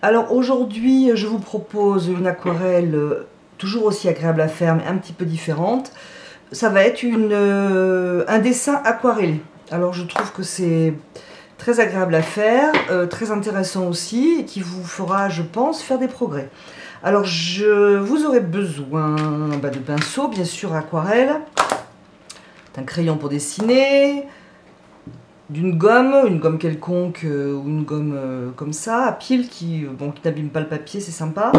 Alors aujourd'hui, je vous propose une aquarelle toujours aussi agréable à faire, mais un petit peu différente. Ça va être un dessin aquarellé. Alors je trouve que c'est très agréable à faire, très intéressant aussi, et qui vous fera, je pense, faire des progrès. Alors vous aurez besoin de pinceau, bien sûr, aquarelle, d'un crayon pour dessiner, d'une gomme, une gomme quelconque ou une gomme comme ça, à pile qui n'abîme pas le papier, c'est sympa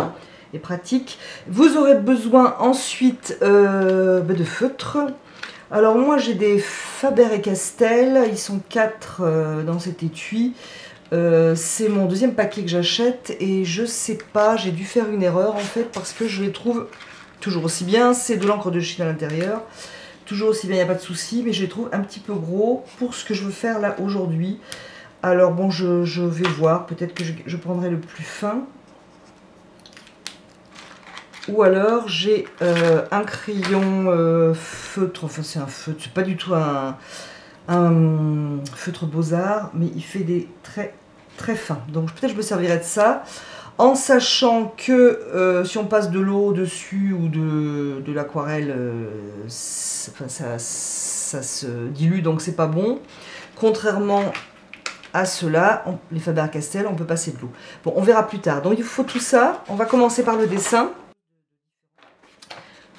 et pratique. Vous aurez besoin ensuite de feutres. Alors moi j'ai des Faber-Castell, ils sont 4 dans cet étui. C'est mon deuxième paquet que j'achète et je sais pas, j'ai dû faire une erreur en fait parce que je les trouve toujours aussi bien. C'est de l'encre de Chine à l'intérieur. Toujours aussi bien, il n'y a pas de souci, mais je les trouve un petit peu gros pour ce que je veux faire là aujourd'hui. Alors bon, je vais voir, peut-être que je prendrai le plus fin. Ou alors j'ai un crayon feutre, enfin c'est un feutre, c'est pas du tout un feutre Beaux-Arts, mais il fait des traits très fins. Donc peut-être je me servirai de ça. En sachant que si on passe de l'eau dessus ou de l'aquarelle, ça se dilue, donc c'est pas bon. Contrairement à ceux-là, les Faber-Castell, on peut passer de l'eau. Bon, on verra plus tard. Donc il faut tout ça. On va commencer par le dessin.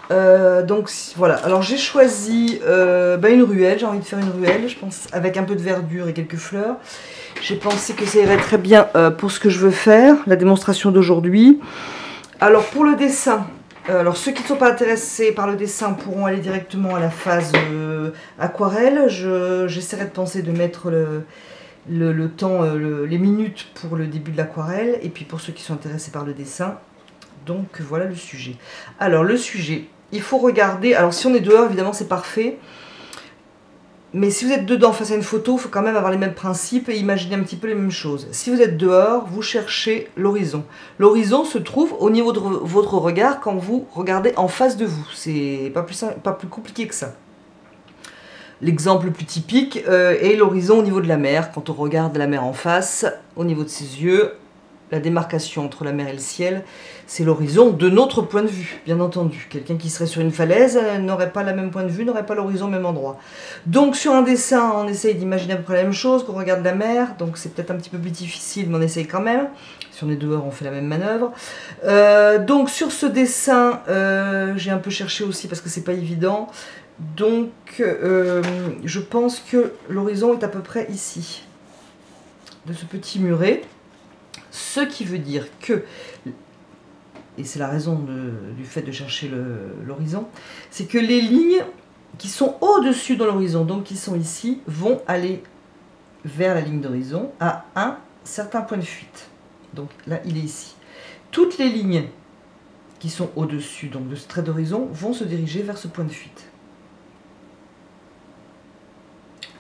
Donc voilà, alors j'ai choisi une ruelle, j'ai envie de faire une ruelle, je pense, avec un peu de verdure et quelques fleurs. J'ai pensé que ça irait très bien pour ce que je veux faire, la démonstration d'aujourd'hui. Alors pour le dessin, alors ceux qui ne sont pas intéressés par le dessin pourront aller directement à la phase aquarelle. J'essaierai de penser de mettre le temps, les minutes pour le début de l'aquarelle, et puis pour ceux qui sont intéressés par le dessin. Donc voilà le sujet. Alors le sujet, il faut regarder, alors si on est dehors évidemment c'est parfait, mais si vous êtes dedans face à une photo, il faut quand même avoir les mêmes principes et imaginer un petit peu les mêmes choses. Si vous êtes dehors, vous cherchez l'horizon. L'horizon se trouve au niveau de votre regard quand vous regardez en face de vous. C'est pas plus compliqué que ça. L'exemple le plus typique est l'horizon au niveau de la mer. Quand on regarde la mer en face, au niveau de ses yeux, la démarcation entre la mer et le ciel, c'est l'horizon de notre point de vue, bien entendu. Quelqu'un qui serait sur une falaise n'aurait pas le même point de vue, n'aurait pas l'horizon au même endroit. Donc sur un dessin, on essaye d'imaginer à peu près la même chose, qu'on regarde la mer, donc c'est peut-être un petit peu plus difficile, mais on essaye quand même. Si on est dehors, on fait la même manœuvre. Donc sur ce dessin, j'ai un peu cherché aussi parce que c'est pas évident. Donc je pense que l'horizon est à peu près ici, de ce petit muret. Ce qui veut dire que, et c'est la raison du fait de chercher l'horizon, c'est que les lignes qui sont au-dessus de l'horizon, donc qui sont ici, vont aller vers la ligne d'horizon à un certain point de fuite. Donc là, il est ici. Toutes les lignes qui sont au-dessus donc de ce trait d'horizon vont se diriger vers ce point de fuite.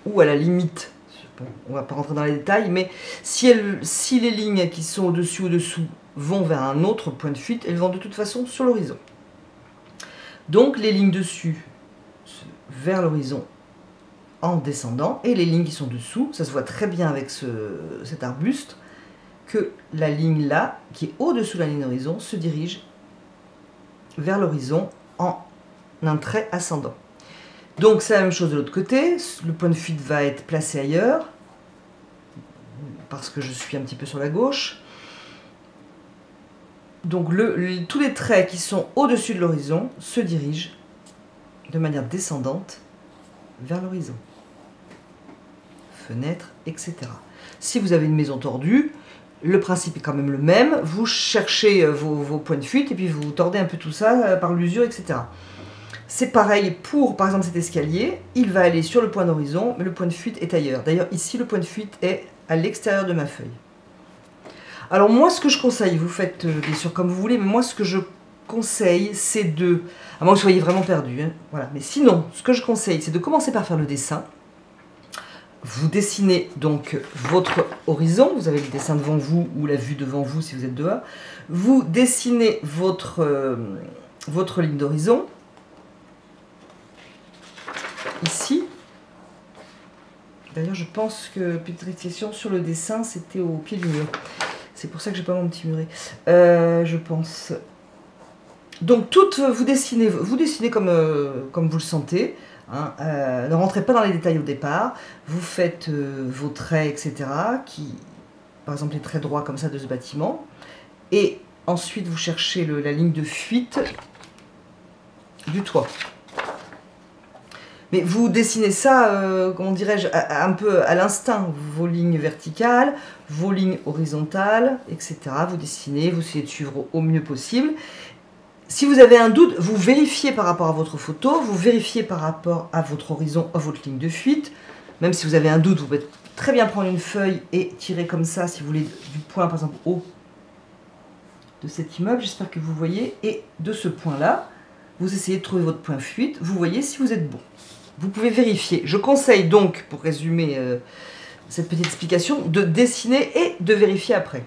Ou à la limite, bon, on ne va pas rentrer dans les détails, mais si les lignes qui sont au-dessus ou dessous vont vers un autre point de fuite, elles vont de toute façon sur l'horizon. Donc les lignes dessus vers l'horizon en descendant, et les lignes qui sont dessous, ça se voit très bien avec cet arbuste, que la ligne là, qui est au-dessous de la ligne d'horizon, se dirige vers l'horizon en un trait ascendant. Donc c'est la même chose de l'autre côté, le point de fuite va être placé ailleurs, parce que je suis un petit peu sur la gauche. Donc tous les traits qui sont au-dessus de l'horizon se dirigent de manière descendante vers l'horizon. Fenêtre, etc. Si vous avez une maison tordue, le principe est quand même le même. Vous cherchez vos points de fuite et puis vous tordez un peu tout ça par l'usure, etc. C'est pareil pour, par exemple, cet escalier. Il va aller sur le point d'horizon, mais le point de fuite est ailleurs. D'ailleurs, ici, le point de fuite est à l'extérieur de ma feuille. Alors moi, ce que je conseille, vous faites bien sûr comme vous voulez, mais moi, ce que je conseille, c'est de... À moins que vous soyez vraiment perdu, hein, voilà. Mais sinon, ce que je conseille, c'est de commencer par faire le dessin. Vous dessinez donc votre horizon, vous avez le dessin devant vous ou la vue devant vous si vous êtes dehors. Vous dessinez votre ligne d'horizon. Ici, d'ailleurs je pense que petite réflexion sur le dessin, c'était au pied du mur. C'est pour ça que j'ai pas mon petit muret. Je pense. Donc, vous dessinez comme vous le sentez. Hein, ne rentrez pas dans les détails au départ. Vous faites vos traits, etc. Par exemple, les traits droits comme ça de ce bâtiment. Et ensuite, vous cherchez la ligne de fuite du toit. Mais vous dessinez ça, comment dirais-je, un peu à l'instinct. Vos lignes verticales, vos lignes horizontales, etc. Vous dessinez, vous essayez de suivre au mieux possible. Si vous avez un doute, vous vérifiez par rapport à votre photo, vous vérifiez par rapport à votre horizon, à votre ligne de fuite. Même si vous avez un doute, vous pouvez très bien prendre une feuille et tirer comme ça, si vous voulez, du point, par exemple, haut de cet immeuble. J'espère que vous voyez. Et de ce point-là, vous essayez de trouver votre point fuite. Vous voyez si vous êtes bon. Vous pouvez vérifier. Je conseille donc, pour résumer cette petite explication, de dessiner et de vérifier après.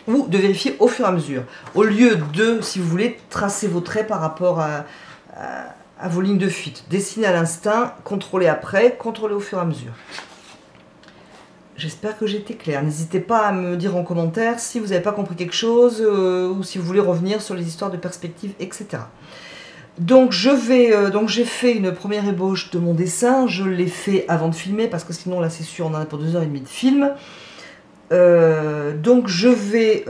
Ou de vérifier au fur et à mesure. Au lieu de, si vous voulez, tracer vos traits par rapport à vos lignes de fuite. Dessinez à l'instinct, contrôlez après, contrôlez au fur et à mesure. J'espère que j'ai été claire. N'hésitez pas à me dire en commentaire si vous n'avez pas compris quelque chose ou si vous voulez revenir sur les histoires de perspective, etc. Donc j'ai fait une première ébauche de mon dessin. Je l'ai fait avant de filmer parce que sinon là c'est sûr on en a pour 2h30 de film. Donc je vais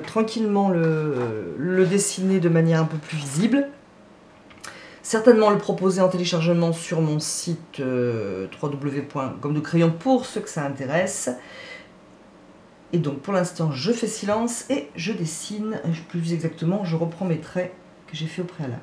tranquillement le dessiner de manière un peu plus visible. Certainement le proposer en téléchargement sur mon site www.gomme-de-crayon pour ceux que ça intéresse. Et donc pour l'instant je fais silence et je dessine, plus exactement je reprends mes traits que j'ai fait au préalable.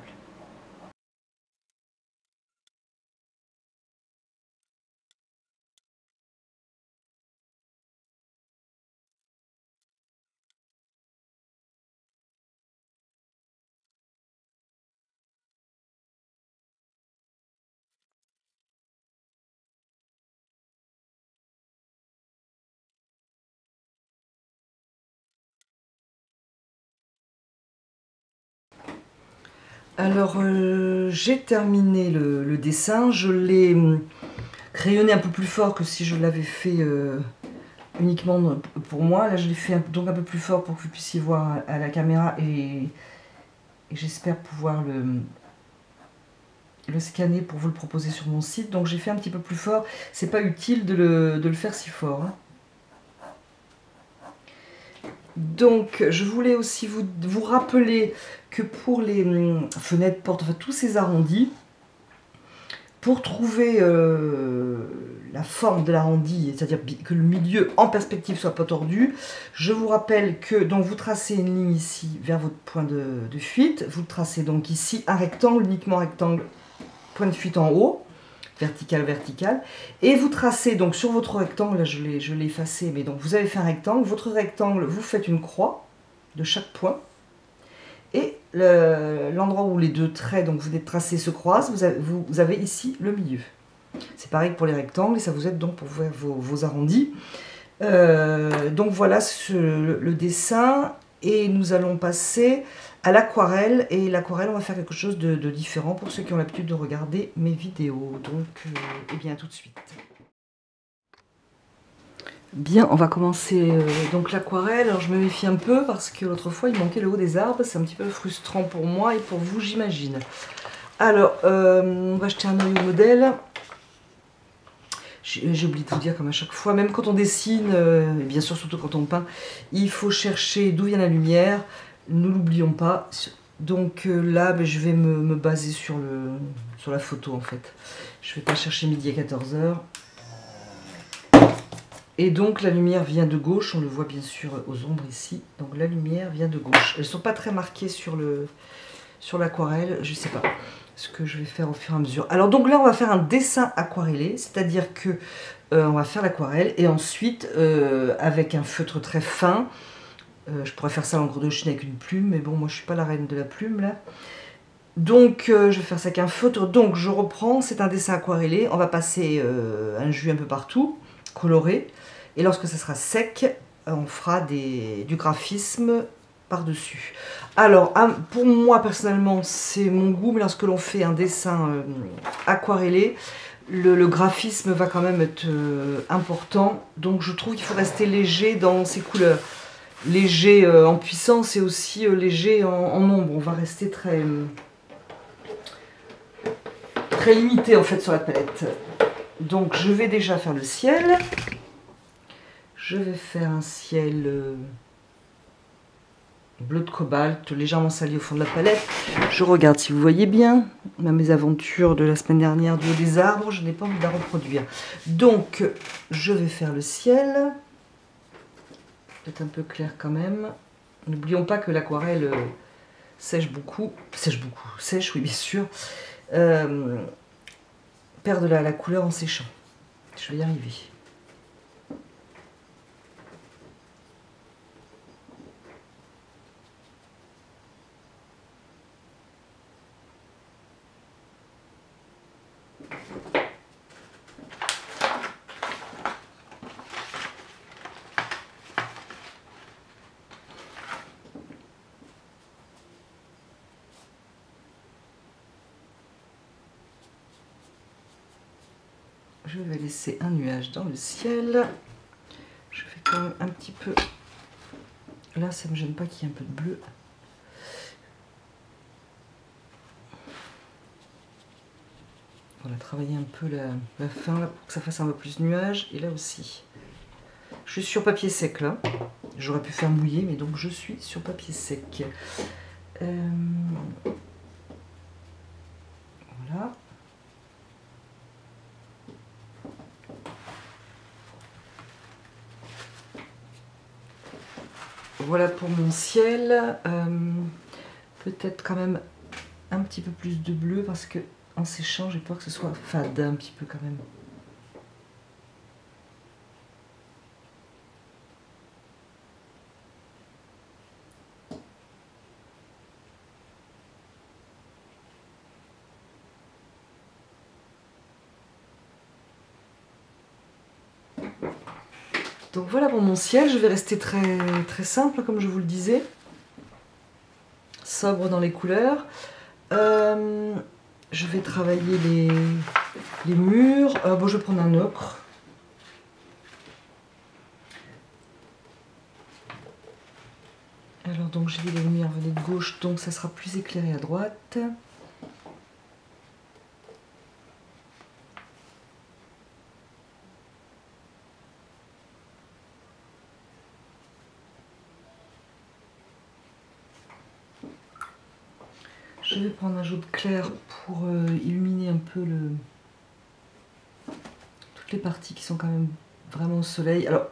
Alors, j'ai terminé le dessin, je l'ai crayonné un peu plus fort que si je l'avais fait uniquement pour moi. Là, je l'ai fait donc un peu plus fort pour que vous puissiez voir à la caméra et j'espère pouvoir le scanner pour vous le proposer sur mon site. Donc, j'ai fait un petit peu plus fort. C'est pas utile de le faire si fort. Hein. Donc, je voulais aussi vous rappeler que pour les fenêtres, portes, enfin tous ces arrondis, pour trouver la forme de l'arrondi, c'est-à-dire que le milieu en perspective soit pas tordu, je vous rappelle que donc vous tracez une ligne ici vers votre point de fuite, vous tracez donc ici un rectangle, uniquement rectangle, point de fuite en haut, vertical, vertical, et vous tracez donc sur votre rectangle, là je l'ai effacé, mais donc vous avez fait un rectangle, votre rectangle, vous faites une croix de chaque point, et l'endroit où les deux traits, donc vous venez de tracer, se croisent, vous avez ici le milieu. C'est pareil pour les rectangles, et ça vous aide donc pour faire vos arrondis. Donc voilà le dessin, et nous allons passer à l'aquarelle, et l'aquarelle on va faire quelque chose de différent pour ceux qui ont l'habitude de regarder mes vidéos. Donc eh bien tout de suite. Bien, on va commencer donc l'aquarelle. Alors je me méfie un peu parce que l'autre fois il manquait le haut des arbres, c'est un petit peu frustrant pour moi et pour vous j'imagine. Alors on va jeter un œil au modèle. J'ai oublié de vous dire comme à chaque fois, même quand on dessine, et bien sûr surtout quand on peint, il faut chercher d'où vient la lumière, ne l'oublions pas. Donc là ben, je vais me baser sur la photo en fait. Je ne vais pas chercher midi à 14 h. Et donc la lumière vient de gauche, on le voit bien sûr aux ombres ici. Donc la lumière vient de gauche. Elles ne sont pas très marquées sur l'aquarelle, je ne sais pas ce que je vais faire au fur et à mesure. Alors donc là on va faire un dessin aquarellé, c'est-à-dire que on va faire l'aquarelle et ensuite avec un feutre très fin, je pourrais faire ça à l'encre de Chine avec une plume, mais bon moi je ne suis pas la reine de la plume là. Donc je vais faire ça avec un feutre, donc je reprends, c'est un dessin aquarellé, on va passer un jus un peu partout, coloré. Et lorsque ça sera sec, on fera du graphisme par-dessus. Alors, pour moi, personnellement, c'est mon goût, mais lorsque l'on fait un dessin aquarellé, le graphisme va quand même être important. Donc je trouve qu'il faut rester léger dans ces couleurs. Léger en puissance et aussi léger en ombre. On va rester très limité en fait sur la palette. Donc je vais déjà faire le ciel. Je vais faire un ciel bleu de cobalt, légèrement sali au fond de la palette. Je regarde si vous voyez bien ma mésaventure de la semaine dernière du haut des arbres. Je n'ai pas envie de la reproduire. Donc je vais faire le ciel. Peut-être un peu clair quand même. N'oublions pas que l'aquarelle sèche beaucoup. Sèche, oui bien sûr. Perd de la couleur en séchant. Je vais y arriver. Je vais laisser un nuage dans le ciel. Je fais quand même un petit peu... Là, ça ne me gêne pas qu'il y ait un peu de bleu. Voilà, travailler un peu la fin là, pour que ça fasse un peu plus nuage. Et là aussi. Je suis sur papier sec là. J'aurais pu faire mouiller, mais donc je suis sur papier sec. Voilà. Voilà pour mon ciel. Peut-être quand même un petit peu plus de bleu parce que en séchant, j'ai peur que ce soit fade un petit peu quand même. Donc voilà pour mon ciel, je vais rester très simple comme je vous le disais. Sobre dans les couleurs. Je vais travailler les murs. Bon, je vais prendre un ocre. Alors donc j'ai dit les lumières venaient de gauche, donc ça sera plus éclairé à droite. Je vais prendre un jaune clair pour illuminer un peu toutes les parties qui sont quand même vraiment au soleil. Alors,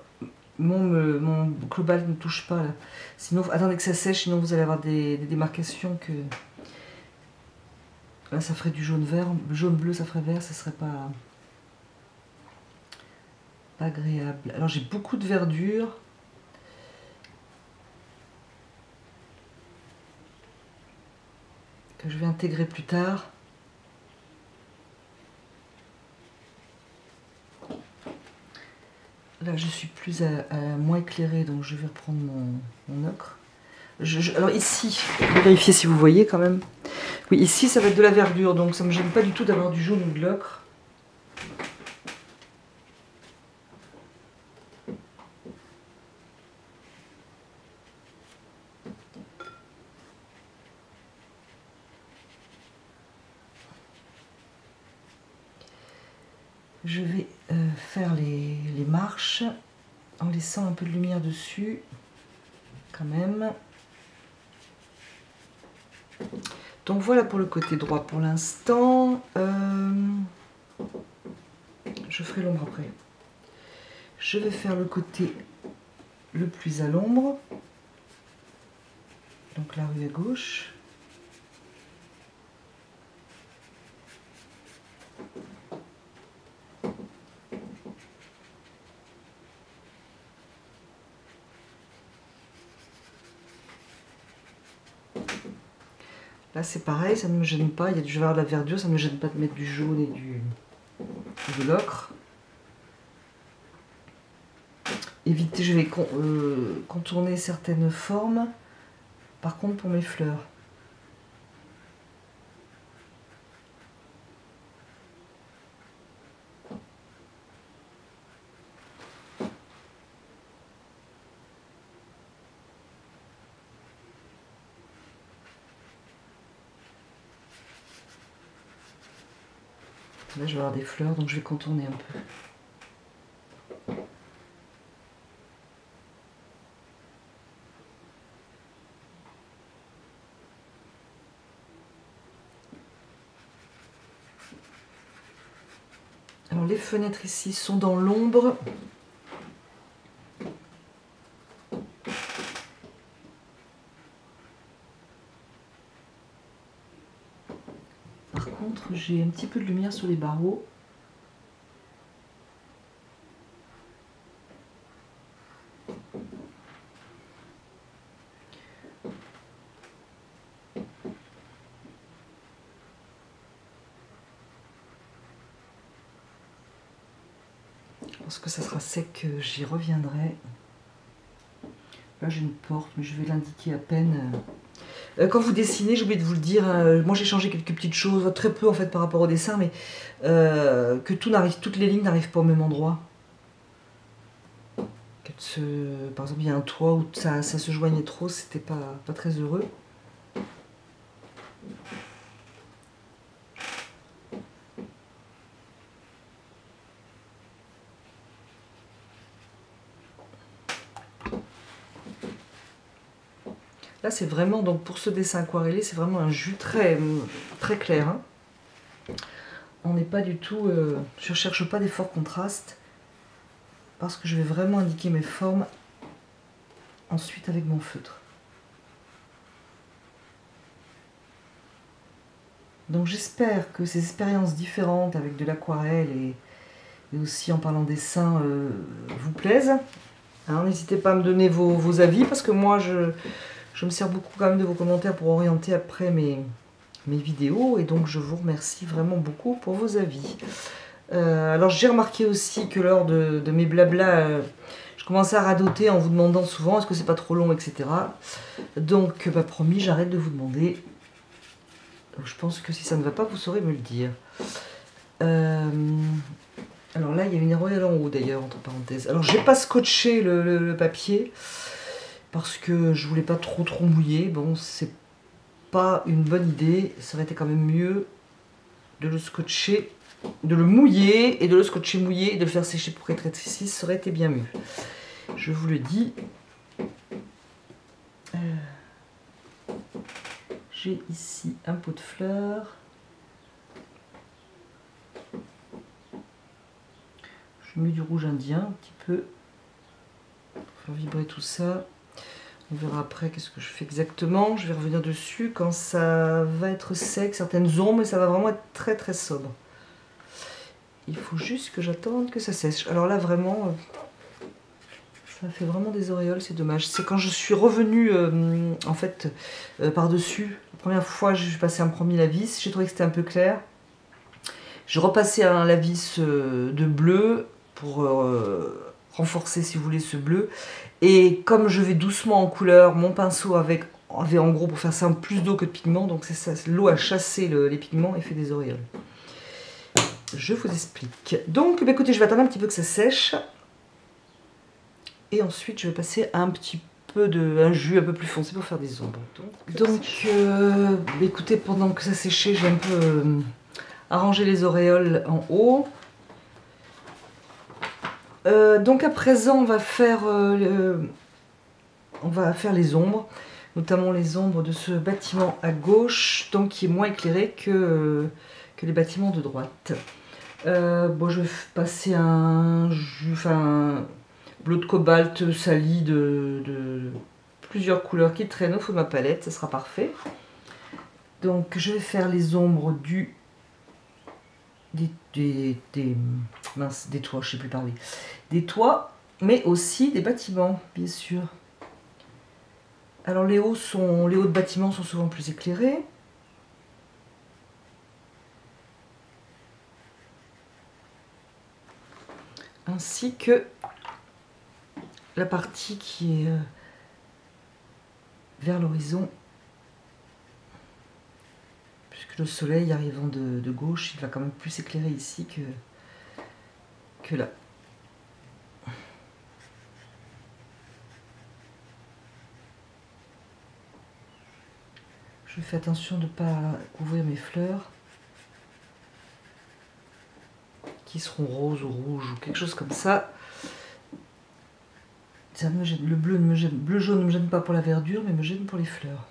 mon global ne touche pas là. Sinon, attendez que ça sèche, sinon vous allez avoir des démarcations que... Là, ça ferait du jaune vert, jaune bleu, ça ferait vert, ça serait pas agréable. Alors, j'ai beaucoup de verdure. Que je vais intégrer plus tard. Là, je suis plus moins éclairée, donc je vais reprendre mon ocre. Alors ici, je vais vérifier si vous voyez quand même. Oui, ici, ça va être de la verdure, donc ça ne me gêne pas du tout d'avoir du jaune ou de l'ocre. Je vais faire les marches en laissant un peu de lumière dessus, quand même. Donc voilà pour le côté droit pour l'instant. Je ferai l'ombre après. Je vais faire le côté le plus à l'ombre. Donc la rue à gauche. Là c'est pareil, ça ne me gêne pas, il y a du vert de la verdure, ça ne me gêne pas de mettre du jaune et de l'ocre. Éviter, je vais contourner certaines formes, par contre pour mes fleurs. Là, je vais avoir des fleurs, donc je vais contourner un peu. Alors, les fenêtres ici sont dans l'ombre. Par contre, j'ai un petit peu de lumière sur les barreaux. Lorsque ça sera sec, j'y reviendrai. Là, j'ai une porte, mais je vais l'indiquer à peine. Quand vous dessinez, j'ai oublié de vous le dire, moi j'ai changé quelques petites choses, très peu en fait par rapport au dessin, mais que toutes les lignes n'arrivent pas au même endroit. Par exemple, il y a un toit où ça se joignait trop, c'était pas très heureux. Là, c'est vraiment, donc pour ce dessin aquarellé, c'est vraiment un jus très clair. Hein. On n'est pas du tout... je ne cherche pas des forts contrastes, parce que je vais vraiment indiquer mes formes ensuite avec mon feutre. Donc j'espère que ces expériences différentes avec de l'aquarelle et aussi en parlant dessin vous plaisent. Hein, n'hésitez pas à me donner vos avis, parce que moi je me sers beaucoup quand même de vos commentaires pour orienter après mes vidéos, et donc je vous remercie vraiment beaucoup pour vos avis. Alors j'ai remarqué aussi que lors de mes blablas, je commençais à radoter en vous demandant souvent est-ce que c'est pas trop long, etc. Donc bah, promis, j'arrête de vous demander. Donc, je pense que si ça ne va pas, vous saurez me le dire. Alors là, il y a une Royale en haut d'ailleurs, entre parenthèses. Alors j'ai pas scotché le papier, parce que je voulais pas trop mouiller. Bon, c'est pas une bonne idée. Ça aurait été quand même mieux de le scotcher, de le mouiller et de le scotcher mouillé et de le faire sécher pour être ici. Ça aurait été bien mieux. Je vous le dis. J'ai ici un pot de fleurs. Je mets du rouge indien un petit peu pour faire vibrer tout ça. On verra après qu'est-ce que je fais exactement. Je vais revenir dessus quand ça va être sec, certaines ombres, mais ça va vraiment être très sobre. Il faut juste que j'attende que ça sèche. Alors là, vraiment, ça fait vraiment des auréoles, c'est dommage. C'est quand je suis revenue, en fait, par-dessus. La première fois, je suis passée un premier lavis. J'ai trouvé que c'était un peu clair. Je repassais un lavis de bleu pour renforcer, si vous voulez, ce bleu. Et comme je vais doucement en couleur, mon pinceau avait en gros, pour faire ça, plus d'eau que de pigments. Donc c'est ça, l'eau a chassé les pigments et fait des auréoles. Je vous explique. Donc, bah, écoutez, je vais attendre un petit peu que ça sèche. Et ensuite, je vais passer à un jus un peu plus foncé pour faire des ombres. Donc écoutez, pendant que ça séchait, j'ai un peu arrangé les auréoles en haut. Donc à présent, on va faire les ombres, notamment les ombres de ce bâtiment à gauche, donc qui est moins éclairé que les bâtiments de droite. Bon, je vais passer un bleu de cobalt sali de plusieurs couleurs qui traînent au fond de ma palette, ça sera parfait. Donc je vais faire les ombres des toits, je sais plus parler. Des toits, mais aussi des bâtiments, bien sûr. Alors les hauts de bâtiments sont souvent plus éclairés. Ainsi que la partie qui est vers l'horizon. Puisque le soleil arrivant de gauche, il va quand même plus éclairer ici que là. Je fais attention de ne pas couvrir mes fleurs. qui seront roses ou rouges ou quelque chose comme ça. Ça me gêne. Le bleu, bleu jaune ne me gêne pas pour la verdure, mais me gêne pour les fleurs.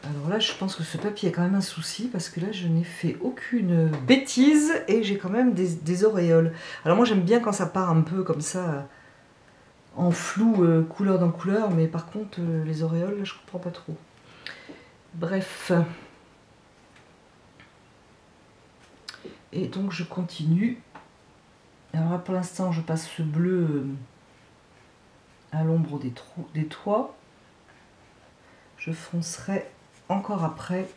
Alors là, je pense que ce papier a quand même un souci parce que là, je n'ai fait aucune bêtise et j'ai quand même des auréoles. Alors moi, j'aime bien quand ça part un peu comme ça, en flou, couleur dans couleur, mais par contre, les auréoles, là, je comprends pas trop. Bref. Et donc, je continue. Alors là, pour l'instant, je passe ce bleu à l'ombre des toits. Je foncerai encore après,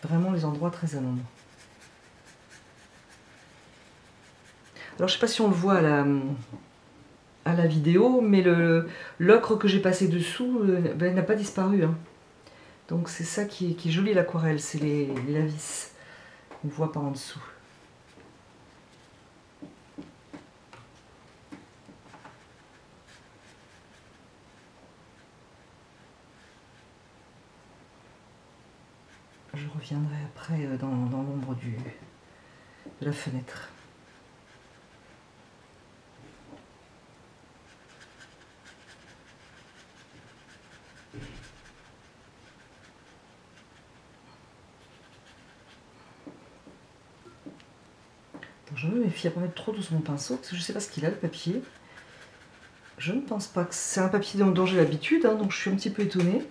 vraiment les endroits très à l'ombre. Alors je sais pas si on le voit à la vidéo, mais l'ocre que j'ai passé dessous ben, n'a pas disparu. Hein. Donc c'est ça qui est joli l'aquarelle, c'est les lavis. On voit par en dessous. Je reviendrai après dans l'ombre de la fenêtre. Donc, je me méfie à ne pas mettre trop douce mon pinceau, parce que je ne sais pas ce qu'il a le papier. Je ne pense pas que c'est un papier dont j'ai l'habitude, hein, donc je suis un petit peu étonnée.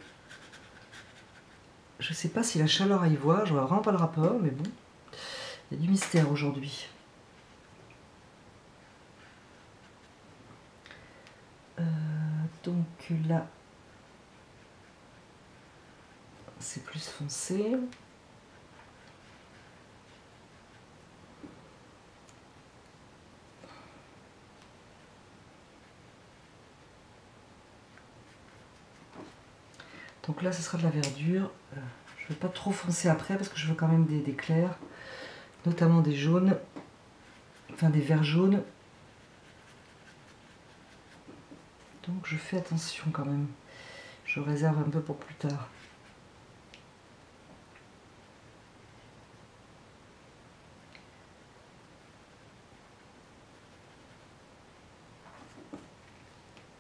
Je ne sais pas si la chaleur à y voir, je vois vraiment pas le rapport, mais bon, il y a du mystère aujourd'hui. Donc là, c'est plus foncé. Donc là, ce sera de la verdure. Je ne vais pas trop foncer après parce que je veux quand même des clairs, notamment des jaunes, enfin des verts jaunes. Donc je fais attention quand même. Je réserve un peu pour plus tard.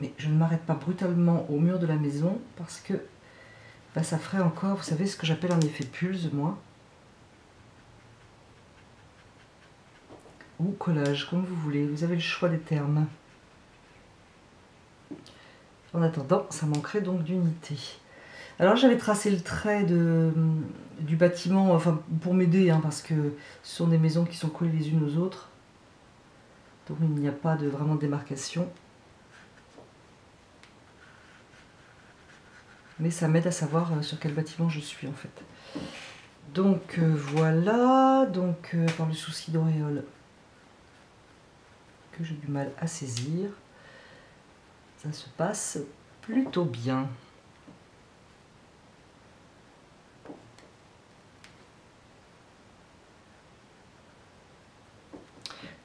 Mais je ne m'arrête pas brutalement au mur de la maison parce que bah, ça ferait encore, vous savez, ce que j'appelle un effet pulse, moi. Ou collage, comme vous voulez. Vous avez le choix des termes. En attendant, ça manquerait donc d'unité. Alors j'avais tracé le trait du bâtiment, enfin pour m'aider, hein, parce que ce sont des maisons qui sont collées les unes aux autres. Donc il n'y a pas vraiment de démarcation. Mais ça m'aide à savoir sur quel bâtiment je suis en fait. Donc voilà, donc par le souci d'auréole que j'ai du mal à saisir, ça se passe plutôt bien.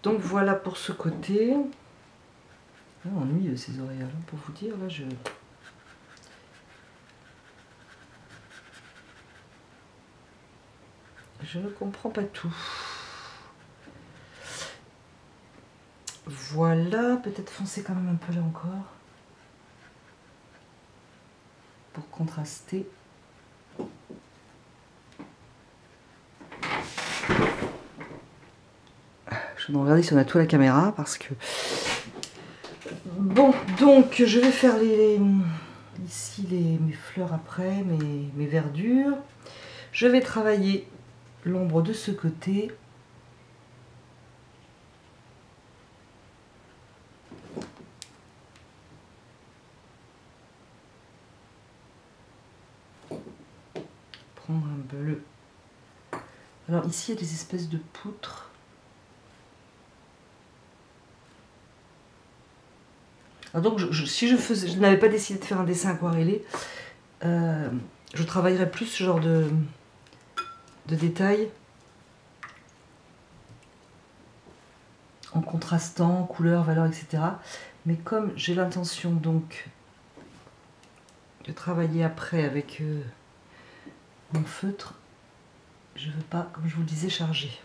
Donc voilà pour ce côté. Oh, ennuyeux ces auréoles, hein, pour vous dire, là je ne comprends pas tout. Voilà, peut-être foncer quand même un peu là encore. Pour contraster. Je vais regarder si on a tout à la caméra parce que... Bon, donc je vais faire ici mes fleurs après, mes verdures. Je vais travailler l'ombre de ce côté. Prendre un bleu. Alors ici il y a des espèces de poutres. Alors donc si je n'avais pas décidé de faire un dessin aquarellé, je travaillerai plus ce genre de détails en contrastant, couleur, valeur, etc. Mais comme j'ai l'intention donc de travailler après avec mon feutre, je ne veux pas, comme je vous le disais, charger.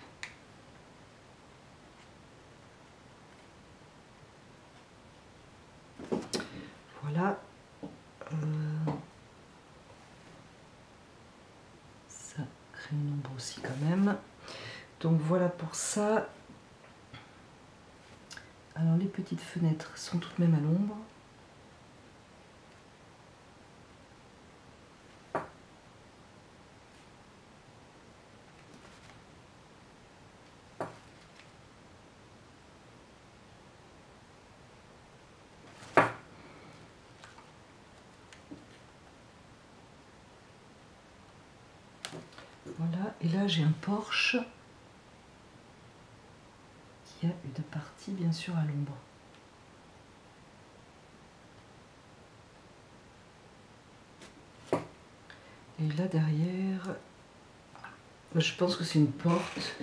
Voilà. Ça crée une ombre aussi quand même. Donc voilà pour ça. Alors les petites fenêtres sont toutes même à l'ombre. Voilà, et là j'ai un porche qui a une partie bien sûr à l'ombre. Et là derrière, je pense que c'est une porte.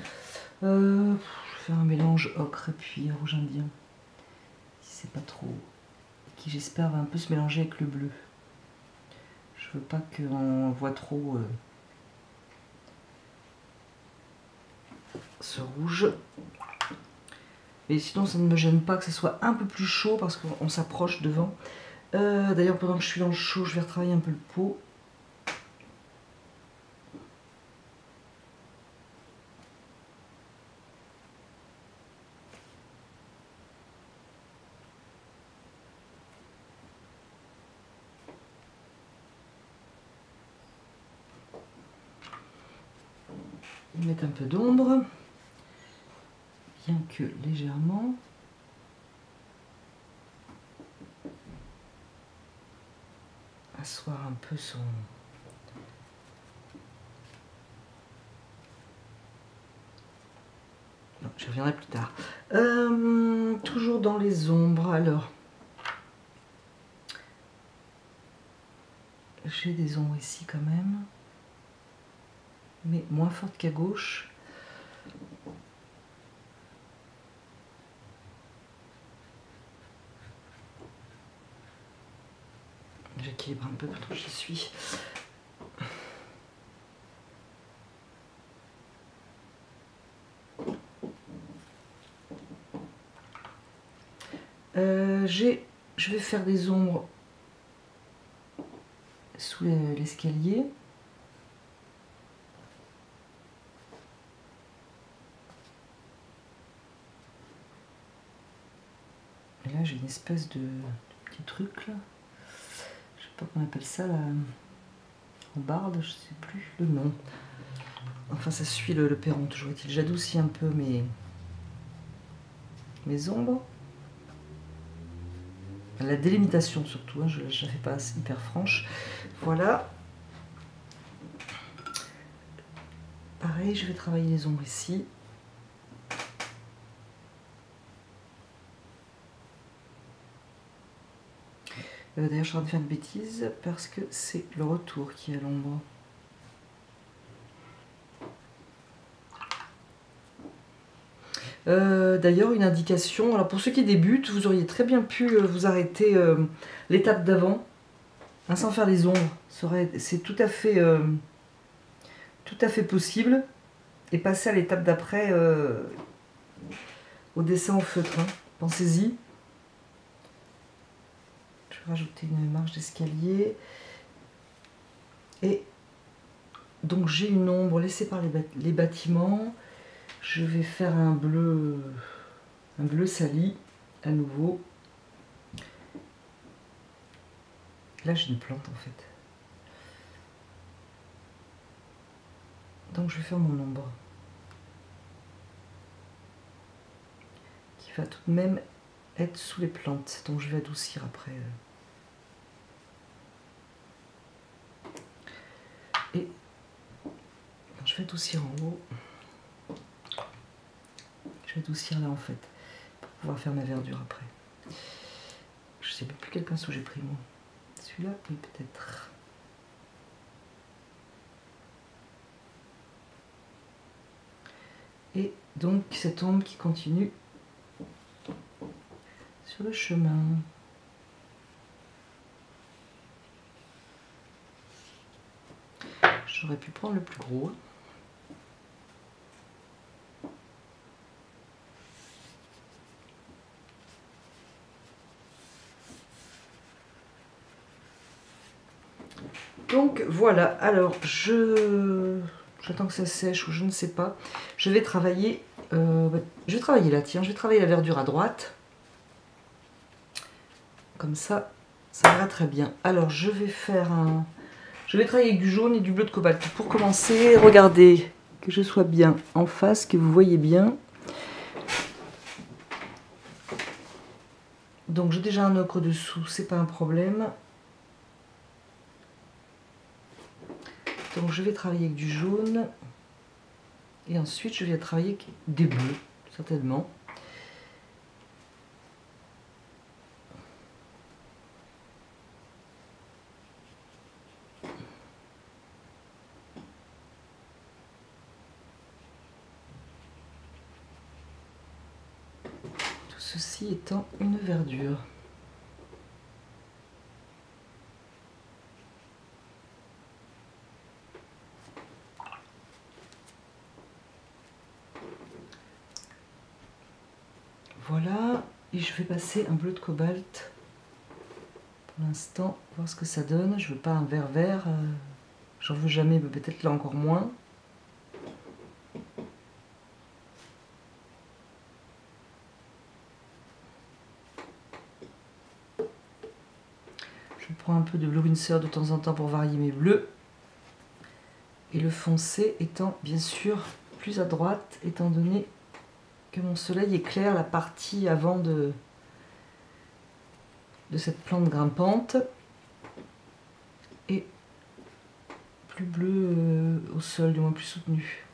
Je vais faire un mélange ocre et puis rouge indien. Si c'est pas trop. Qui j'espère va un peu se mélanger avec le bleu. Je veux pas qu'on voit trop ce rouge. Et sinon ça ne me gêne pas que ce soit un peu plus chaud parce qu'on s'approche devant. D'ailleurs pendant que je suis dans le chaud, je vais retravailler un peu le pot. Mettre un peu d'ombre, bien que légèrement. Asseoir un peu son... Non, j'y reviendrai plus tard. Toujours dans les ombres, alors. J'ai des ombres ici quand même. Mais moins fortes qu'à gauche. J'équilibre un peu quand j'y suis. Je vais faire des ombres sous l'escalier. Et là j'ai une espèce de petit truc là. Je sais pas comment on appelle ça là. En barde, je sais plus le nom. Enfin ça suit le perron, toujours est-il. J'adoucis un peu mes ombres. La délimitation surtout, hein, je ne la fais pas hyper franche. Voilà. Pareil, je vais travailler les ombres ici. D'ailleurs, je suis en train de faire une bêtise parce que c'est le retour qui est à l'ombre. D'ailleurs, une indication, alors pour ceux qui débutent, vous auriez très bien pu vous arrêter l'étape d'avant, hein, sans faire les ombres. C'est tout à fait possible, et passer à l'étape d'après au dessin au feutre. Hein. Pensez-y. Je vais rajouter une marche d'escalier. Et donc j'ai une ombre laissée par les bâtiments. Je vais faire un bleu sali à nouveau. Là j'ai une plante en fait. Donc je vais faire mon ombre. Qui va tout de même être sous les plantes. Donc je vais adoucir après. Et je vais adoucir en haut. Je vais adoucir là en fait. Pour pouvoir faire ma verdure après. Je sais plus quel pinceau j'ai pris moi. Celui-là, oui peut-être. Et donc cette ombre qui continue sur le chemin. J'aurais pu prendre le plus gros. Donc voilà, alors j'attends que ça sèche ou je ne sais pas. Je vais travailler, là, tiens, je vais travailler la verdure à droite. Comme ça ira très bien. Alors je vais travailler avec du jaune et du bleu de cobalt. Pour commencer, regardez que je sois bien en face, que vous voyez bien. Donc j'ai déjà un ocre dessous, c'est pas un problème. Donc je vais travailler avec du jaune. Et ensuite je vais travailler avec des bleus, certainement. Tout ceci étant une verdure. Voilà, et je vais passer un bleu de cobalt pour l'instant, voir ce que ça donne. Je veux pas un vert vert, j'en veux jamais, mais peut-être là encore moins. Je prends un peu de bleu Winsor de temps en temps pour varier mes bleus. Et le foncé étant bien sûr plus à droite, étant donné que mon soleil éclaire la partie avant de cette plante grimpante. Et plus bleu au sol, du moins plus soutenu.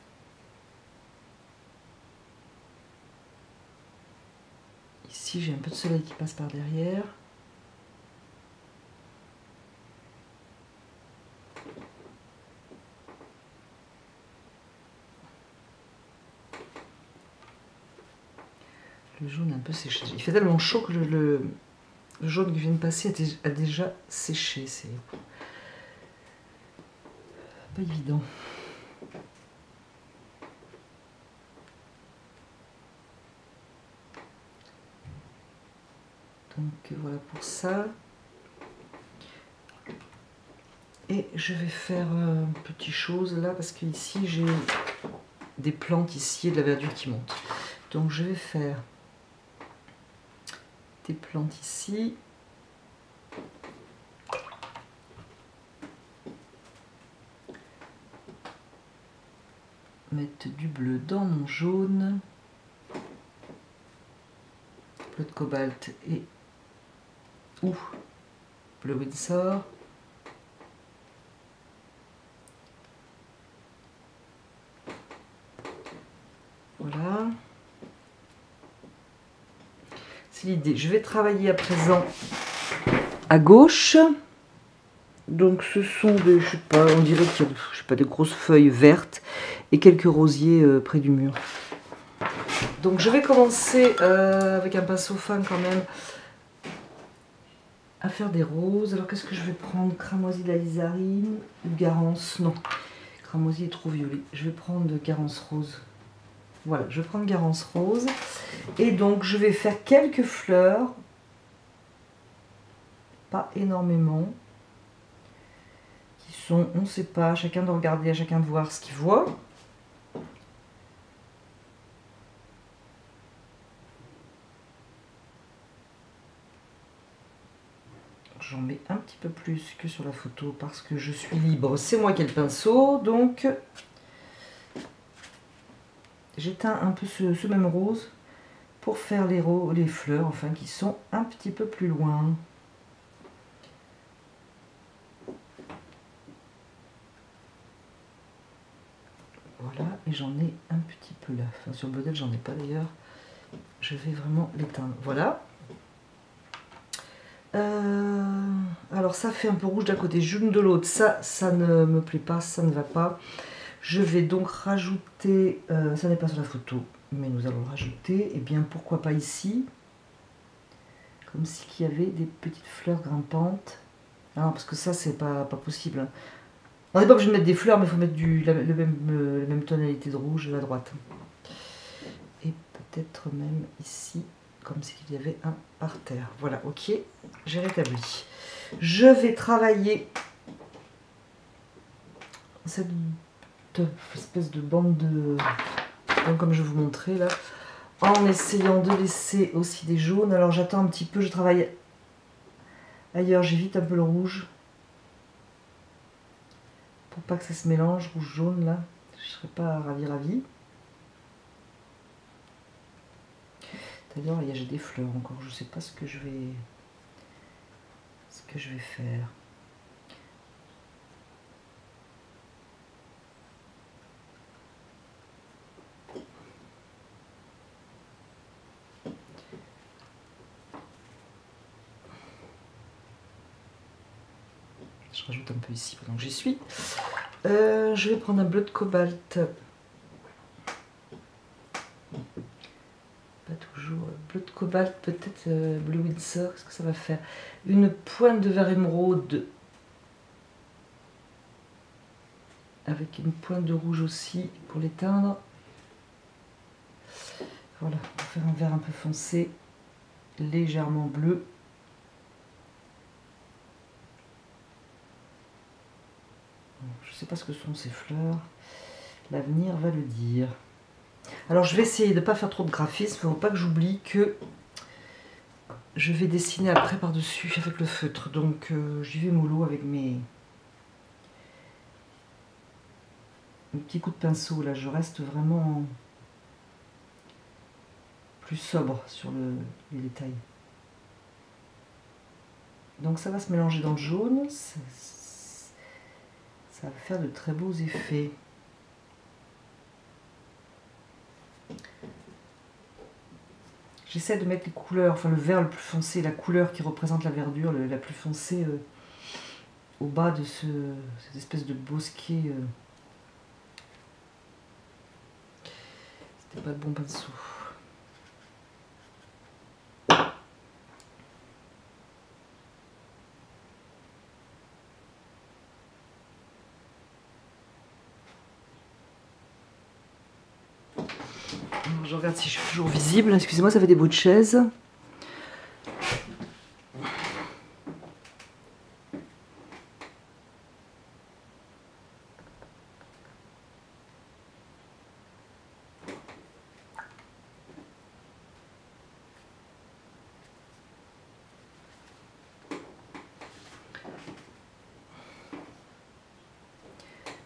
Ici j'ai un peu de soleil qui passe par derrière. Le jaune est un peu séché. Il fait tellement chaud que le jaune qui vient de passer a déjà séché. C'est pas évident. Donc voilà pour ça. Et je vais faire une petite chose là parce que ici j'ai des plantes ici et de la verdure qui monte. Donc je vais faire des plantes ici. Mettre du bleu dans mon jaune. Bleu de cobalt et ou bleu Winsor. Voilà. C'est l'idée. Je vais travailler à présent à gauche. Donc ce sont des, je sais pas, on dirait qu'il y a, je sais pas, des grosses feuilles vertes et quelques rosiers près du mur. Donc je vais commencer avec un pinceau fin quand même à faire des roses. Alors qu'est-ce que je vais prendre? Cramoisi d'Alizarine ou Garance? Non, Cramoisi est trop violet. Je vais prendre Garance rose. Voilà, je vais prendre Garance rose. Et donc je vais faire quelques fleurs. Pas énormément. Qui sont, on ne sait pas, à chacun de regarder, à chacun de voir ce qu'il voit. J'en mets un petit peu plus que sur la photo parce que je suis libre. C'est moi qui ai le pinceau, donc j'éteins un peu ce même rose pour faire les fleurs, enfin, qui sont un petit peu plus loin. Voilà, et j'en ai un petit peu là. Enfin, sur le modèle, j'en ai pas d'ailleurs. Je vais vraiment l'éteindre. Voilà. Alors ça fait un peu rouge d'un côté, jaune de l'autre. Ça ne me plaît pas, ça ne va pas. Je vais donc rajouter, ça n'est pas sur la photo, mais nous allons le rajouter, et bien pourquoi pas ici, comme s'il y avait des petites fleurs grimpantes. Ah, parce que ça c'est pas possible. On n'est pas obligé de mettre des fleurs, mais il faut mettre la même tonalité de rouge à la droite. Et peut-être même ici, comme s'il y avait un parterre. Voilà, ok, j'ai rétabli. Je vais travailler cette espèce de bande de... comme je vous montrais là, en essayant de laisser aussi des jaunes. Alors j'attends un petit peu, je travaille ailleurs, j'évite un peu le rouge pour pas que ça se mélange, rouge-jaune là, je serais pas ravie. D'ailleurs il y a des fleurs encore, je sais pas ce que je vais faire. Je rajoute un peu ici pendant que j'y suis. Je vais prendre un bleu de cobalt. Pas toujours. Bleu de cobalt, peut-être bleu Windsor. Qu'est-ce que ça va faire? Une pointe de vert émeraude. Avec une pointe de rouge aussi pour l'éteindre. Voilà, pour faire un vert un peu foncé. Légèrement bleu. Je ne sais pas ce que sont ces fleurs. L'avenir va le dire. Alors je vais essayer de ne pas faire trop de graphisme. Il ne faut pas que j'oublie que je vais dessiner après par-dessus avec le feutre. Donc j'y vais mollo avec mes petits coups de pinceau. Là, je reste vraiment plus sobre sur les détails. Donc ça va se mélanger dans le jaune. Ça va faire de très beaux effets. J'essaie de mettre les couleurs, enfin le vert le plus foncé, la couleur qui représente la verdure la plus foncée au bas de cette espèce de bosquet. C'était pas le bon pinceau. Je regarde si je suis toujours visible. Excusez-moi, ça fait des bruits de chaise.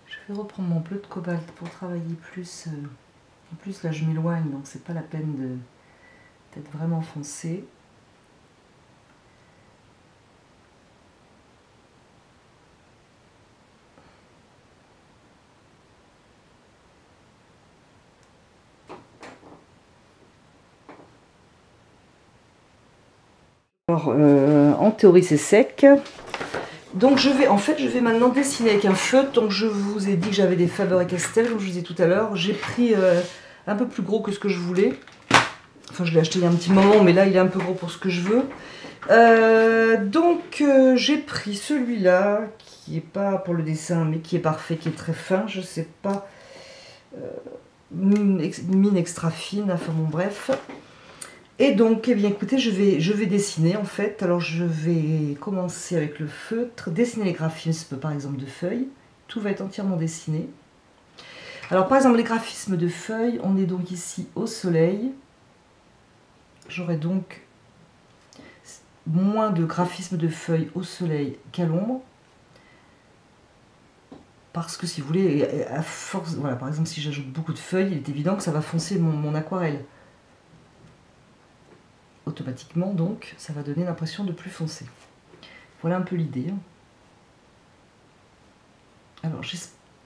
Je vais reprendre mon bleu de cobalt pour travailler plus. En plus, là, je m'éloigne, donc c'est pas la peine d'être vraiment foncé. Alors, en théorie, c'est sec. Donc, je vais maintenant dessiner avec un feutre. Donc, je vous ai dit que j'avais des Faber-Castell, comme je vous disais tout à l'heure. J'ai pris un peu plus gros que ce que je voulais. Enfin, je l'ai acheté il y a un petit moment, mais là, il est un peu gros pour ce que je veux. Donc, j'ai pris celui-là, qui n'est pas pour le dessin, mais qui est parfait, qui est très fin. Je sais pas, mine extra fine, enfin bon, bref. Et donc, eh bien, écoutez, je vais dessiner, en fait. Alors, je vais commencer avec le feutre, dessiner les graphismes, par exemple, de feuilles. Tout va être entièrement dessiné. Alors, par exemple, les graphismes de feuilles, on est donc ici au soleil. J'aurai donc moins de graphismes de feuilles au soleil qu'à l'ombre. Parce que, si vous voulez, à force... Voilà, par exemple, si j'ajoute beaucoup de feuilles, il est évident que ça va foncer mon aquarelle. Automatiquement, donc, ça va donner l'impression de plus foncé. Voilà un peu l'idée. Alors,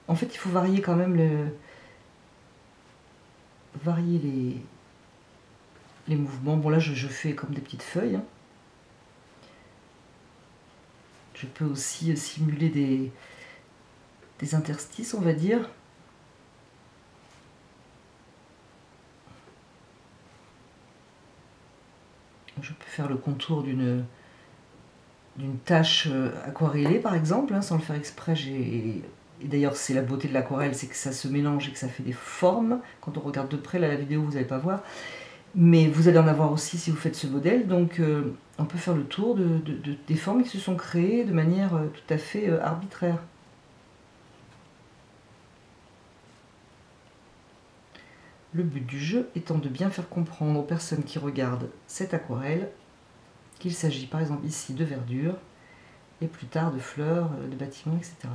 en fait, il faut varier quand même les mouvements. Bon, là, je fais comme des petites feuilles. Je peux aussi simuler des interstices, on va dire. Je peux faire le contour d'une tache aquarellée par exemple, hein, sans le faire exprès. Et d'ailleurs c'est la beauté de l'aquarelle, c'est que ça se mélange et que ça fait des formes. Quand on regarde de près, là la vidéo vous n'allez pas voir, mais vous allez en avoir aussi si vous faites ce modèle. Donc on peut faire le tour des formes qui se sont créées de manière tout à fait arbitraire. Le but du jeu étant de bien faire comprendre aux personnes qui regardent cette aquarelle qu'il s'agit par exemple ici de verdure et plus tard de fleurs, de bâtiments, etc.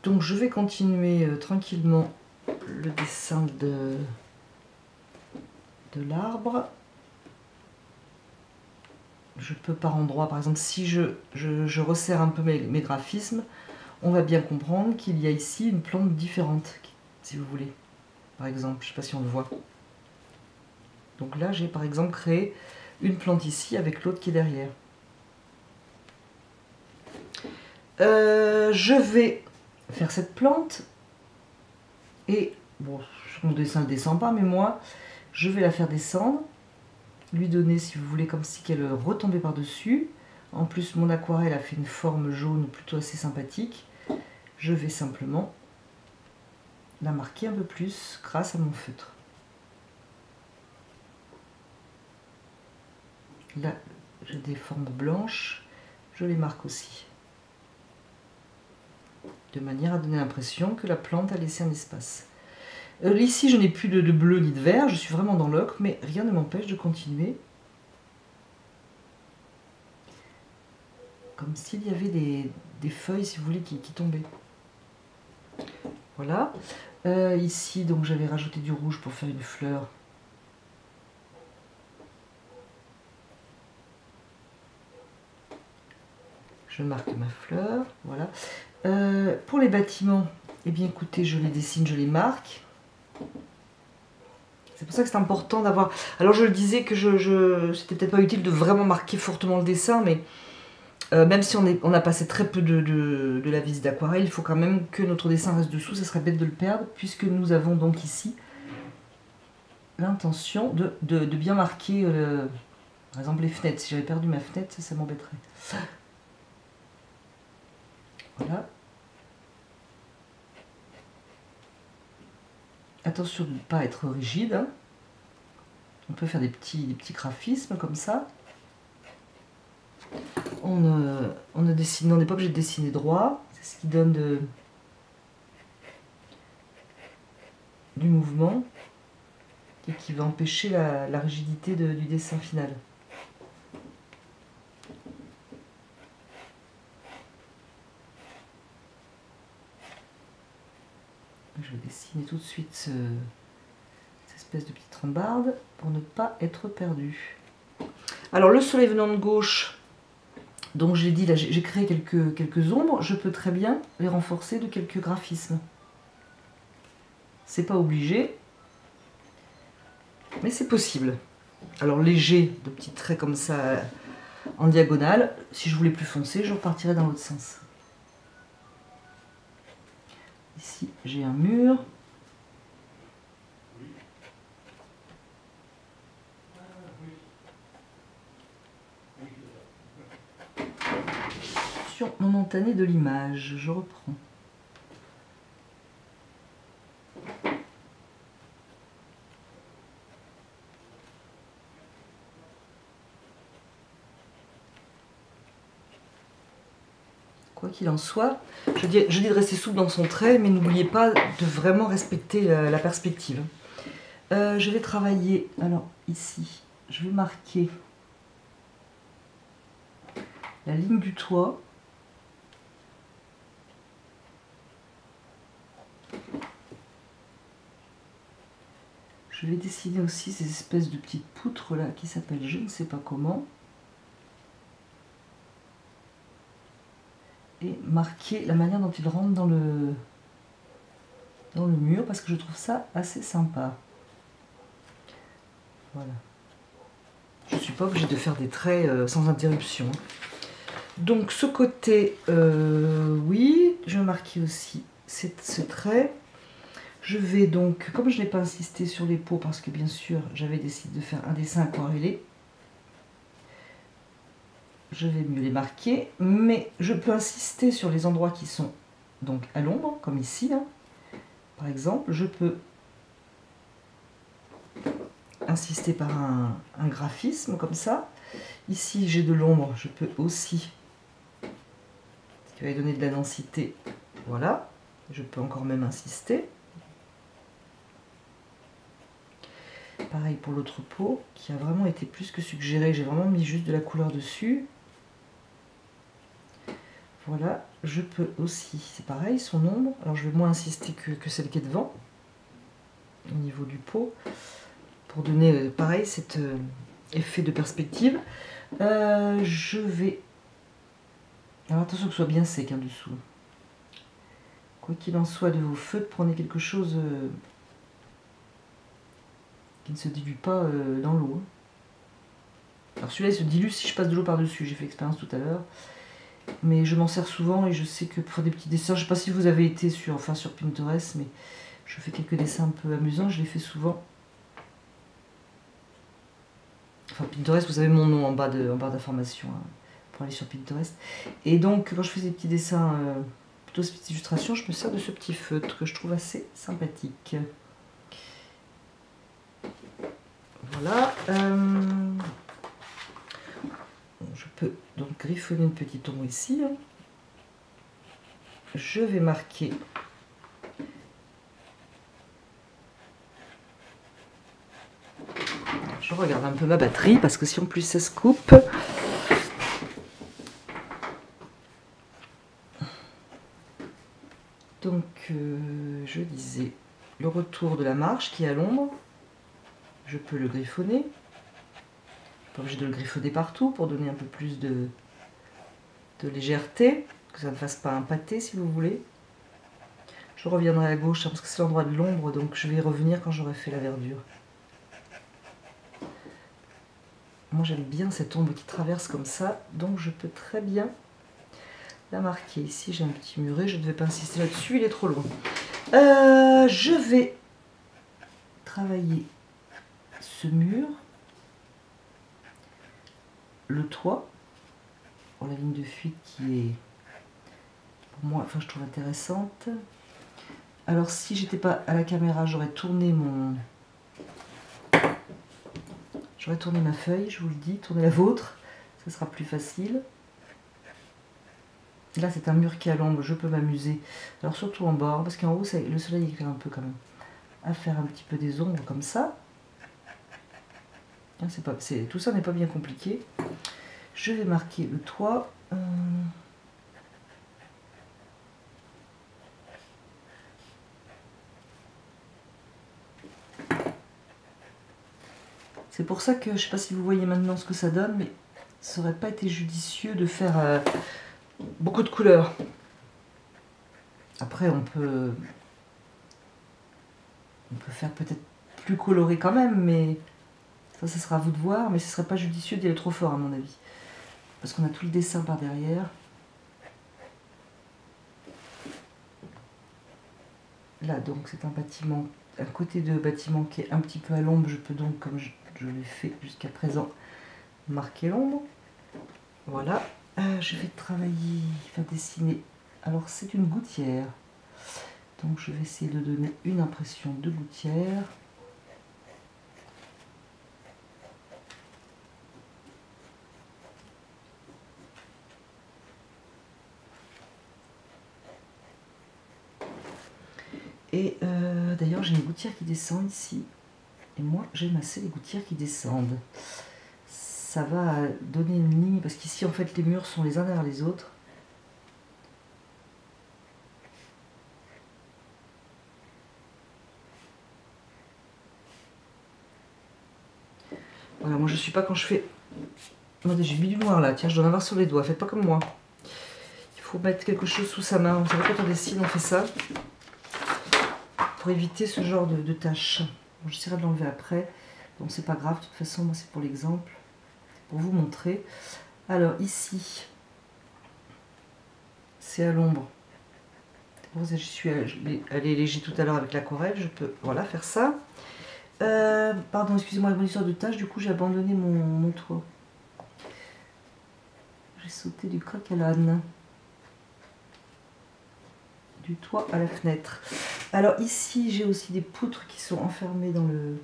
Donc je vais continuer tranquillement le dessin de l'arbre. Je peux par endroits, par exemple si je resserre un peu mes graphismes, on va bien comprendre qu'il y a ici une plante différente, si vous voulez. Par exemple, je ne sais pas si on le voit. Donc là j'ai par exemple créé une plante ici avec l'autre qui est derrière. Je vais faire cette plante et bon, sur mon dessin elle ne descend pas, mais moi je vais la faire descendre, lui donner, si vous voulez, comme si qu'elle retombait par dessus. En plus mon aquarelle a fait une forme jaune plutôt assez sympathique. Je vais simplement la marquer un peu plus grâce à mon feutre. Là j'ai des formes blanches, je les marque aussi, de manière à donner l'impression que la plante a laissé un espace. Ici je n'ai plus de bleu ni de vert, je suis vraiment dans l'ocre, mais rien ne m'empêche de continuer. Comme s'il y avait des feuilles, si vous voulez, qui tombaient. Voilà. Ici donc j'avais rajouté du rouge pour faire une fleur. Je marque ma fleur, voilà. Pour les bâtiments, eh bien écoutez, je les dessine, je les marque. C'est pour ça que c'est important d'avoir... Alors je le disais que c'était peut-être pas utile de vraiment marquer fortement le dessin, mais même si on a passé très peu de la visite d'aquarelle, il faut quand même que notre dessin reste dessous, ça serait bête de le perdre, puisque nous avons donc ici l'intention de bien marquer, par exemple les fenêtres. Si j'avais perdu ma fenêtre, ça m'embêterait. Voilà. Attention de ne pas être rigide. Hein. On peut faire des petits graphismes comme ça. On n'est pas obligé de dessiner droit. C'est ce qui donne du mouvement et qui va empêcher la rigidité du dessin final. Je vais dessiner tout de suite cette espèce de petite rambarde pour ne pas être perdu. Alors le soleil venant de gauche, donc j'ai dit là j'ai créé quelques ombres, je peux très bien les renforcer de quelques graphismes. C'est pas obligé, mais c'est possible. Alors léger, de petits traits comme ça en diagonale. Si je voulais plus foncé, je repartirais dans l'autre sens. Ici, j'ai un mur. Sur momentanée de l'image, je reprends. Quoi qu'il en soit, je dis de rester souple dans son trait, mais n'oubliez pas de vraiment respecter la perspective. Je vais travailler, alors ici, je vais marquer la ligne du toit. Je vais dessiner aussi ces espèces de petites poutres là qui s'appellent je ne sais pas comment. Et marquer la manière dont il rentre dans le mur parce que je trouve ça assez sympa. Voilà. Je ne suis pas obligée de faire des traits sans interruption. Donc ce côté, oui, je vais marquer aussi ce trait. Je vais donc, comme je n'ai pas insisté sur les peaux, parce que bien sûr j'avais décidé de faire un dessin aquarellé, je vais mieux les marquer, mais je peux insister sur les endroits qui sont donc à l'ombre, comme ici, hein. Par exemple, je peux insister par un graphisme comme ça. Ici j'ai de l'ombre, je peux aussi, ce qui va donner de la densité, voilà, je peux encore même insister. Pareil pour l'autre peau, qui a vraiment été plus que suggéré, j'ai vraiment mis juste de la couleur dessus. Voilà, je peux aussi, c'est pareil, son ombre, alors je vais moins insister que celle qui est devant, au niveau du pot, pour donner pareil cet effet de perspective. Je vais, alors attention que ce soit bien sec hein, dessous. Quoi qu'il en soit de vos feutres, prenez quelque chose qui ne se dilue pas dans l'eau. Alors celui-là il se dilue si je passe de l'eau par-dessus, j'ai fait l'expérience tout à l'heure. Mais je m'en sers souvent et je sais que pour faire des petits dessins, je ne sais pas si vous avez été sur Pinterest, mais je fais quelques dessins un peu amusants, je les fais souvent. Enfin Pinterest, vous avez mon nom en barre d'information hein, pour aller sur Pinterest. Et donc quand je fais des petits dessins, plutôt ces petites illustrations, je me sers de ce petit feutre que je trouve assez sympathique. Voilà. Je peux donc griffonner une petite ombre ici. Je vais marquer je regarde un peu ma batterie parce que si en plus ça se coupe. Donc je disais le retour de la marche qui est à l'ombre. Je peux le griffonner. Pas obligé de le griffonner partout pour donner un peu plus de légèreté, que ça ne fasse pas un pâté si vous voulez. Je reviendrai à gauche parce que c'est l'endroit de l'ombre, donc je vais y revenir quand j'aurai fait la verdure. Moi j'aime bien cette ombre qui traverse comme ça, donc je peux très bien la marquer. Ici j'ai un petit muret, je ne vais pas insister là-dessus, il est trop loin. Je vais travailler ce mur, le toit, pour la ligne de fuite qui est, pour moi, enfin je trouve intéressante. Alors si j'étais pas à la caméra, j'aurais tourné ma feuille, je vous le dis, tournez la vôtre, ça sera plus facile. Là c'est un mur qui est à l'ombre, je peux m'amuser, alors surtout en bas, parce qu'en haut le soleil éclaire un peu quand même, à faire un petit peu des ombres comme ça. Tout ça n'est pas bien compliqué. Je vais marquer le toit. C'est pour ça que, je ne sais pas si vous voyez maintenant ce que ça donne, mais ça n'aurait pas été judicieux de faire beaucoup de couleurs. Après, on peut faire peut-être plus coloré quand même, mais ça sera à vous de voir, mais ce ne serait pas judicieux d'y aller trop fort à mon avis. Parce qu'on a tout le dessin par derrière. Là, donc, c'est un bâtiment, un côté de bâtiment qui est un petit peu à l'ombre. Je peux donc, comme je l'ai fait jusqu'à présent, marquer l'ombre. Voilà. Je vais travailler, faire dessiner. Alors, c'est une gouttière. Donc, je vais essayer de donner une impression de gouttière. Et d'ailleurs, j'ai une gouttière qui descend ici. Et moi, j'aime assez les gouttières qui descendent. Ça va donner une ligne, parce qu'ici, en fait, les murs sont les uns derrière les autres. Voilà, moi, je suis pas quand je fais... Attendez, j'ai mis du noir là. Tiens, je dois en avoir sur les doigts. Faites pas comme moi. Il faut mettre quelque chose sous sa main. Vous savez, quand on dessine, on fait ça. Pour éviter ce genre de tâches. Bon, j'essaierai de l'enlever après. Bon, c'est pas grave, de toute façon, moi c'est pour l'exemple, pour vous montrer. Alors ici, c'est à l'ombre. J'y suis allée léger tout à l'heure avec l'aquarelle, je peux voilà, faire ça. Pardon, excusez-moi la bonne histoire de tâche, du coup j'ai abandonné mon toit. J'ai sauté du coq à l'âne. Du toit à la fenêtre. Alors ici j'ai aussi des poutres qui sont enfermées dans le...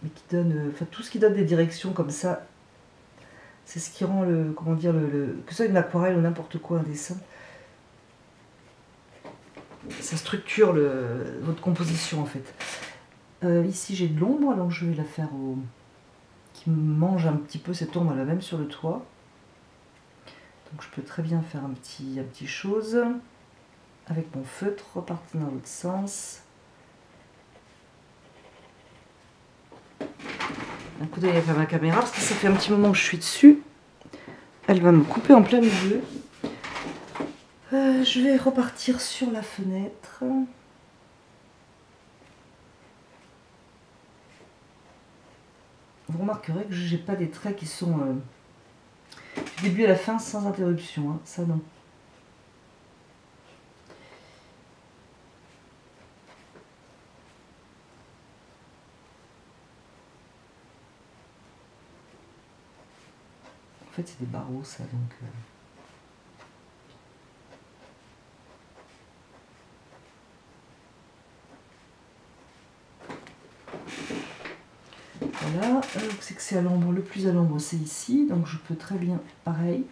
mais qui donnent... enfin tout ce qui donne des directions comme ça, c'est ce qui rend le... comment dire, que ce soit une aquarelle ou n'importe quoi, un dessin. Ça structure votre composition en fait. Ici j'ai de l'ombre, alors je vais la faire au... qui mange un petit peu cette ombre là même sur le toit. Donc je peux très bien faire un petit chose avec mon feutre, repartir dans l'autre sens. Un coup d'œil avec ma caméra parce que ça fait un petit moment que je suis dessus. Elle va me couper en plein milieu. Je vais repartir sur la fenêtre. Vous remarquerez que je n'ai pas des traits qui sont du début à la fin sans interruption, hein. Ça non. En fait c'est des barreaux ça donc... Voilà, c'est que c'est à l'ombre, le plus à l'ombre c'est ici, donc je peux très bien, pareil.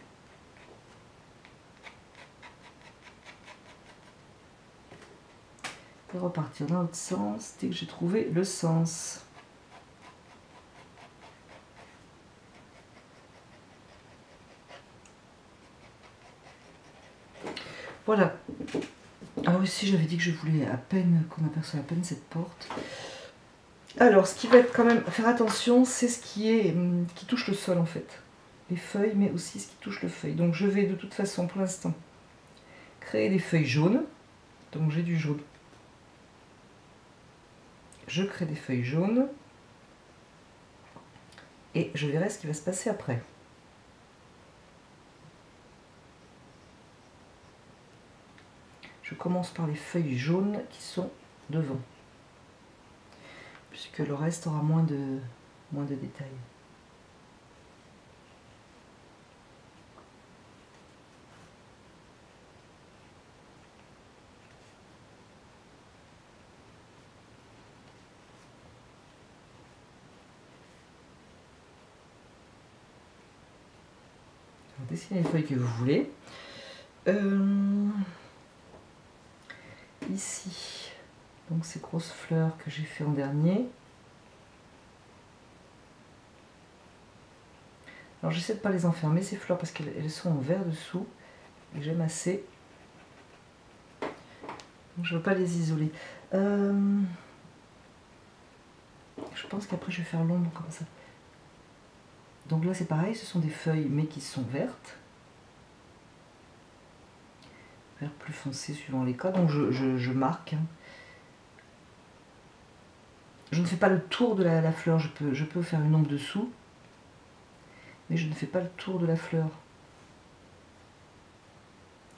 Et repartir dans l'autre sens dès que j'ai trouvé le sens. Voilà. Alors ici j'avais dit que je voulais à peine, qu'on aperçoit à peine cette porte. Alors, ce qui va être quand même, faire attention, c'est ce qui touche le sol en fait. Les feuilles, mais aussi ce qui touche le feuille. Donc je vais de toute façon, pour l'instant, créer des feuilles jaunes. Donc j'ai du jaune. Je crée des feuilles jaunes. Et je verrai ce qui va se passer après. Je commence par les feuilles jaunes qui sont devant. Puisque le reste aura moins de détails. Alors, dessinez les feuilles que vous voulez. Ici, donc ces grosses fleurs que j'ai fait en dernier. Alors j'essaie de ne pas les enfermer ces fleurs parce qu'elles sont en vert dessous et j'aime assez. Donc, je ne veux pas les isoler. Je pense qu'après je vais faire l'ombre comme ça. Donc là c'est pareil, ce sont des feuilles mais qui sont vertes. Vert plus foncé suivant les cas, donc je marque. Je ne fais pas le tour de la fleur, je peux faire une ombre dessous. Mais je ne fais pas le tour de la fleur.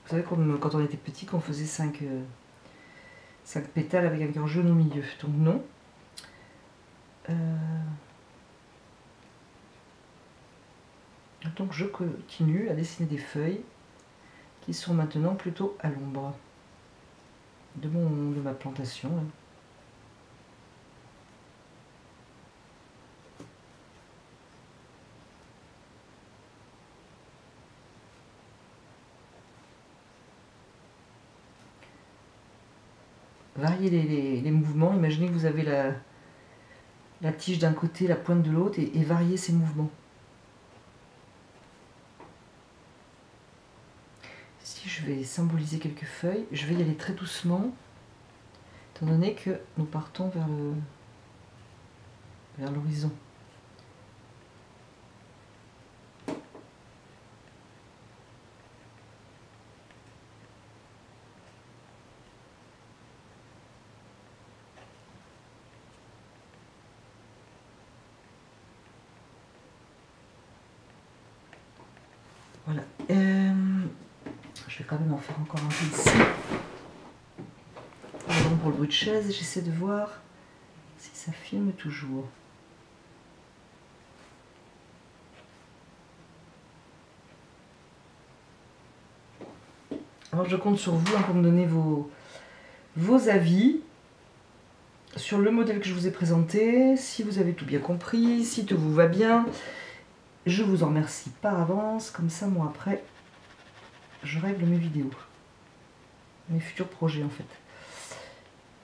Vous savez, comme quand on était petit, qu'on faisait 5 pétales avec un cœur jaune au milieu. Donc non. Donc je continue à dessiner des feuilles qui sont maintenant plutôt à l'ombre de ma plantation. Là. Variez les mouvements. Imaginez que vous avez la tige d'un côté, la pointe de l'autre, et variez ces mouvements. Ici, je vais symboliser quelques feuilles. Je vais y aller très doucement, étant donné que nous partons vers l'horizon. Voilà. Je vais quand même en faire encore un peu ici. Pardon pour le bruit de chaise, j'essaie de voir si ça filme toujours. Alors je compte sur vous pour me donner vos avis sur le modèle que je vous ai présenté, si vous avez tout bien compris, si tout vous va bien. Je vous en remercie par avance, comme ça moi après je règle mes vidéos, mes futurs projets en fait.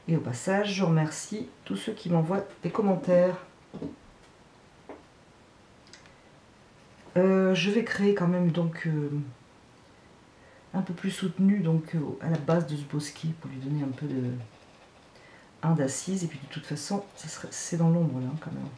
Et au passage je remercie tous ceux qui m'envoient des commentaires. Je vais créer quand même donc un peu plus soutenu donc à la base de ce bosquet pour lui donner un peu d'assise, et puis de toute façon c'est dans l'ombre là quand même.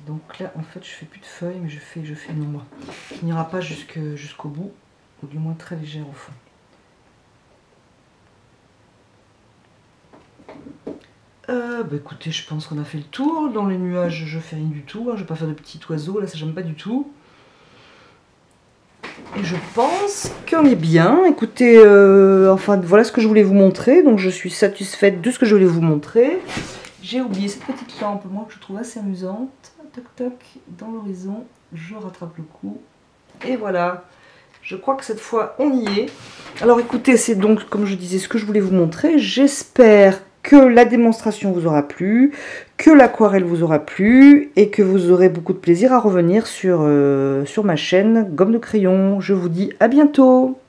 Donc là en fait je fais plus de feuilles, mais je fais une ombre qui n'ira pas jusqu'au bout, ou du moins très légère au fond. Bah écoutez, je pense qu'on a fait le tour. Dans les nuages, je fais rien du tout. Je vais pas faire de petits oiseaux, là ça j'aime pas du tout. Et je pense qu'on est bien. Écoutez, enfin voilà ce que je voulais vous montrer. Donc je suis satisfaite de ce que je voulais vous montrer. J'ai oublié cette petite lampe, moi, que je trouve assez amusante. Toc toc, dans l'horizon, je rattrape le coup. Et voilà. Je crois que cette fois, on y est. Alors écoutez, c'est donc, comme je disais, ce que je voulais vous montrer. J'espère que la démonstration vous aura plu, que l'aquarelle vous aura plu, et que vous aurez beaucoup de plaisir à revenir sur ma chaîne Gomme de Crayon. Je vous dis à bientôt!